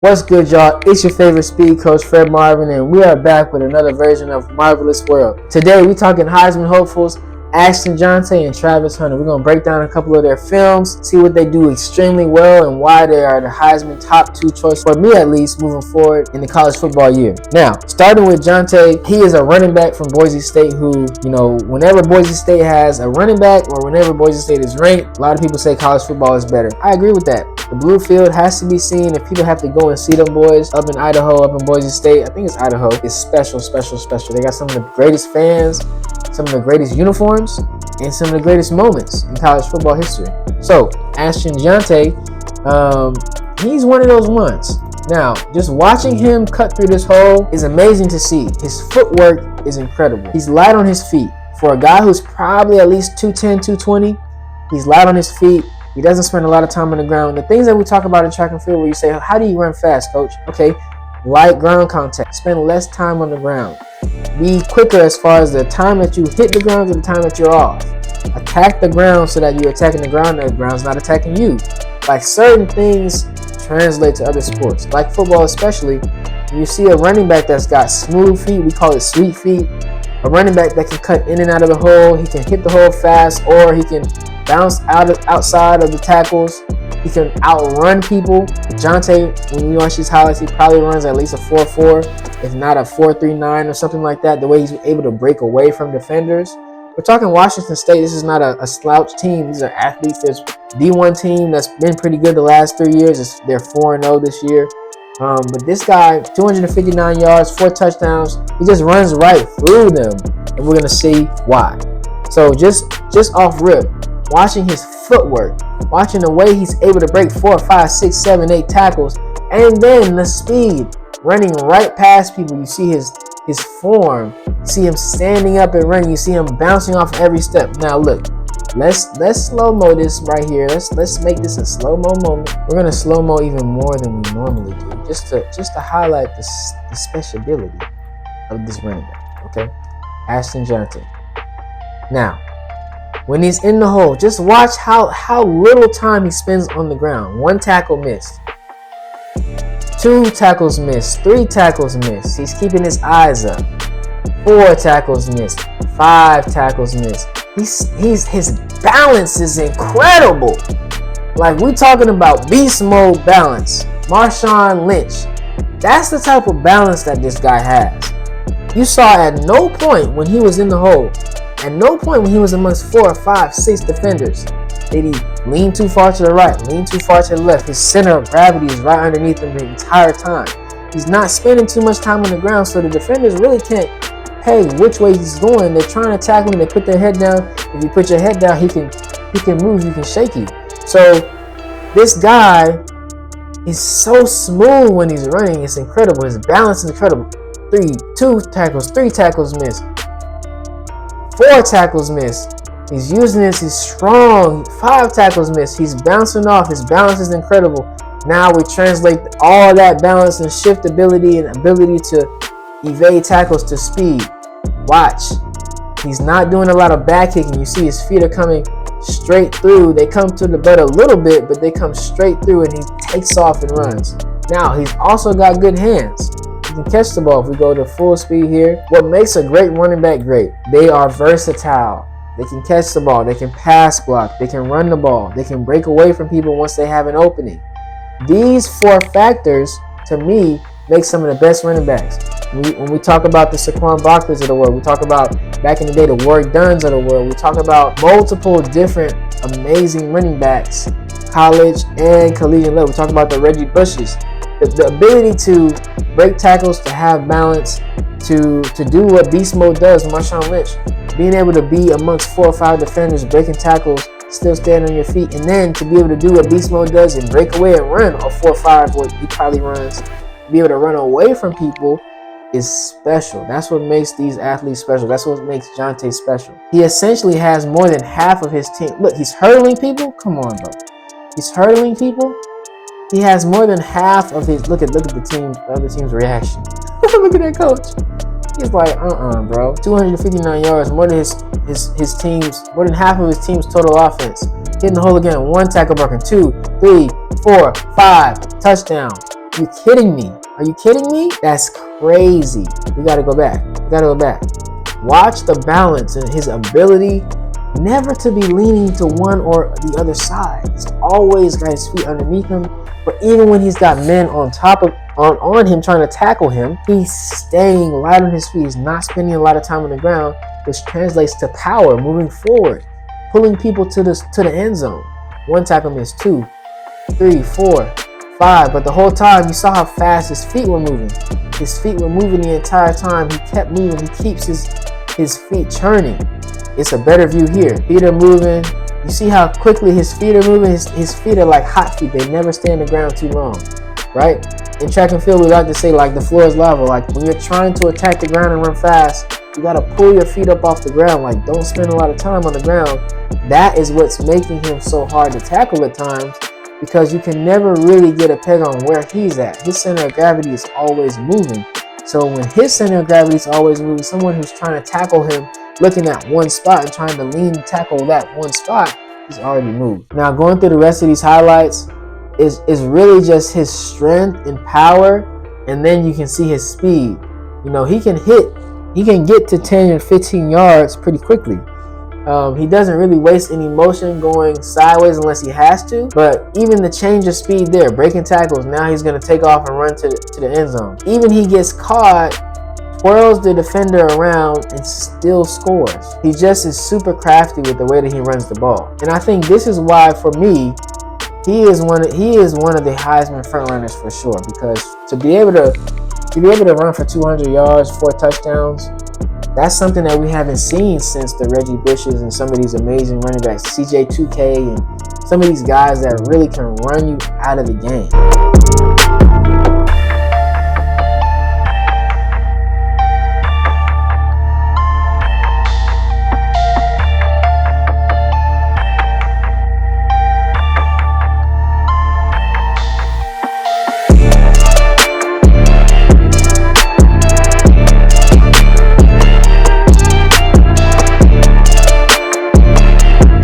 What's good, y'all? It's your favorite speed coach, Fred Marvin, and we are back with another version of Marvelous World. Today, we're talking Heisman hopefuls, Ashton Jeanty and Travis Hunter. We're going to break down a couple of their films, see what they do extremely well, and why they are the Heisman top 2 choice, for me at least, moving forward in the college football year. Now, starting with Jeanty, he is a running back from Boise State who, whenever Boise State has a running back or whenever Boise State is ranked, a lot of people say college football is better. I agree with that. The blue field has to be seen. If people have to go and see them boys up in Idaho, up in Boise State, I think it's Idaho, it's special. They got some of the greatest fans, some of the greatest uniforms, and some of the greatest moments in college football history. So, Ashton Jeanty, he's one of those ones. Now, just watching him cut through this hole is amazing to see. His footwork is incredible. He's light on his feet. For a guy who's probably at least 210, 220, he's light on his feet. He doesn't spend a lot of time on the ground. The things that we talk about in track and field where you say, how do you run fast, coach? Okay, light ground contact. Spend less time on the ground. Be quicker as far as the time that you hit the ground to the time that you're off. Attack the ground so that you're attacking the ground and the ground's not attacking you. Like, certain things translate to other sports. Like football especially, you see a running back that's got smooth feet. We call it sweet feet. A running back that can cut in and out of the hole. He can hit the hole fast, or he can bounce outside of the tackles. He can outrun people. Jeanty, when you watch his highlights, he probably runs at least a 4.4, if not a 4.39 or something like that, the way he's able to break away from defenders. We're talking Washington State. This is not a slouch team. These are athletes. There's D1 team that's been pretty good the last 3 years. They're 4-0 this year. But this guy, 259 yards, 4 touchdowns. He just runs right through them, and we're going to see why. So just off rip, watching his footwork, watching the way he's able to break 4, 5, 6, 7, 8 tackles, and then the speed, running right past people. You see his form, you see him standing up and running, you see him bouncing off every step. Now look, let's slow-mo this right here. Let's make this a slow-mo moment. We're gonna slow-mo even more than we normally do, just to highlight the speciality of this running back. Okay, Ashton Jeanty. Now, when he's in the hole, just watch how little time he spends on the ground. 1 tackle missed, 2 tackles missed, 3 tackles missed. He's keeping his eyes up. 4 tackles missed, 5 tackles missed. His balance is incredible. Like, we talking about beast mode balance. Marshawn Lynch. That's the type of balance that this guy has. You saw at no point when he was in the hole, at no point when he was amongst 4, 5, 6 defenders, did he lean too far to the right, lean too far to the left. His center of gravity is right underneath him the entire time. He's not spending too much time on the ground, so the defenders really can't peg which way he's going. They're trying to tackle him. They put their head down. If you put your head down, he can move. You can shake you. So this guy is so smooth when he's running. It's incredible. His balance is incredible. 2 tackles, 3 tackles missed, 4 tackles missed. He's using this. He's strong. 5 tackles missed. He's bouncing off. His balance is incredible. Now we translate all that balance and shift ability and ability to evade tackles to speed. Watch. He's not doing a lot of back kicking. You see his feet are coming straight through. They come to the butt a little bit, but they come straight through, and he takes off and runs. Now, he's also got good hands. He can catch the ball if we go to full speed here. What makes a great running back great? They are versatile. They can catch the ball. They can pass block. They can run the ball. They can break away from people once they have an opening. These 4 factors, to me, make some of the best running backs. When we talk about the Saquon Barkley's of the world, we talk about, back in the day, the Warrick Dunns of the world, we talk about multiple different amazing running backs, college and collegiate level. We talk about the Reggie Bushes. The ability to break tackles, to have balance, to do what beast mode does, Marshawn Lynch, being able to be amongst 4 or 5 defenders, breaking tackles, still standing on your feet, and then to be able to do what beast mode does and break away and run a 4 or 5, what he probably runs, be able to run away from people is special. That's what makes these athletes special. That's what makes Jeanty special. He essentially has more than half of his team. Look, he's hurdling people. Come on, bro. He's hurdling people. He has more than half of his. Look at the other team's reaction. Look at that coach. He's like, bro. 259 yards, more than his team's, more than half of his team's total offense. Hitting the hole again. 1 tackle broken. 2, 3, 4, 5 touchdown. You kidding me? Are you kidding me? That's crazy. We gotta go back. Watch the balance and his ability never to be leaning to one or the other side. He's always got his feet underneath him. But even when he's got men on him trying to tackle him, he's staying light on his feet. He's not spending a lot of time on the ground, which translates to power, moving forward, pulling people to the end zone. One tackle miss, 2, 3, 4, 5. But the whole time you saw how fast his feet were moving. His feet were moving the entire time. He kept moving. He keeps his feet churning. It's a better view here. Feet are moving. You see how quickly his feet are moving? His feet are like hot feet. They never stay on the ground too long, right? In track and field, we like to say like the floor is lava. Like when you're trying to attack the ground and run fast, you got to pull your feet up off the ground. Like don't spend a lot of time on the ground. That is what's making him so hard to tackle at times, because you can never really get a peg on where he's at. His center of gravity is always moving. So when his center of gravity is always moving, someone who's trying to tackle him, looking at one spot and trying to lean and tackle that one spot, he's already moved. Now going through the rest of these highlights is really just his strength and power, and then you can see his speed. You know, he can get to 10 or 15 yards pretty quickly. He doesn't really waste any motion going sideways unless he has to, but even the change of speed there, breaking tackles, now he's going to take off and run to the end zone. Even he gets caught, twirls the defender around, and still scores. He just is super crafty with the way that he runs the ball. And I think this is why, for me, he is one of the Heisman frontrunners for sure, because to be able to run for 200 yards, 4 touchdowns, that's something that we haven't seen since the Reggie Bushes and some of these amazing running backs, CJ2K, and some of these guys that really can run you out of the game.